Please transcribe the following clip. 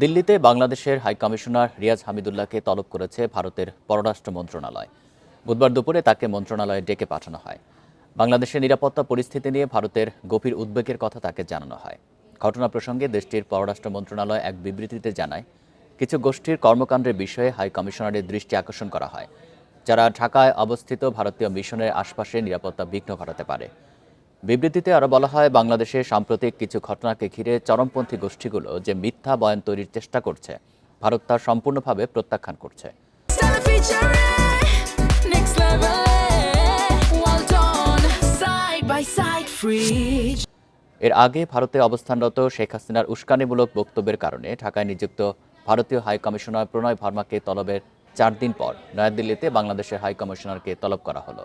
দিল্লিতে বাংলাদেশের high commissioner Riaz হামিদুল্লাহকে তলব করেছে ভারতের পররাষ্ট্র মন্ত্রণালয়। বুধবার দুপুরে তাকে মন্ত্রণালয়ে ডেকে পাঠানো হয়। বাংলাদেশের নিরাপত্তা পরিস্থিতি নিয়ে ভারতের গভীর উদ্বেগের কথা তাকে জানানো হয়। ঘটনা প্রসঙ্গে দেশটির পররাষ্ট্র মন্ত্রণালয় এক বিবৃতিতে জানায়, কিছু গোষ্ঠীর কর্মকাণ্ডের বিষয়ে হাই কমিশনারের দৃষ্টি আকর্ষণ করা হয়, যারা ঢাকায় অবস্থিত ভারতীয় মিশনের আশপাশে নিরাপত্তা বিঘ্ন ঘটাতে পারে। বিবৃতিতে আরও বলা হয়, বাংলাদেশে সাম্প্রতিক কিছু ঘটনাকে ঘিরে চরমপন্থী গোষ্ঠীগুলো যে মিথ্যা বয়ান তৈরির চেষ্টা করছে, ভারত তা সম্পূর্ণভাবে প্রত্যাখ্যান করছে। এর আগে ভারতে অবস্থানরত শেখ হাসিনার উস্কানিমূলক বক্তব্যের কারণে ঢাকায় নিযুক্ত ভারতীয় হাই কমিশনার প্রণয় ভার্মাকে তলবের 4 দিন পর নয়াদিল্লিতে বাংলাদেশের হাই কমিশনারকে তলব করা হলো।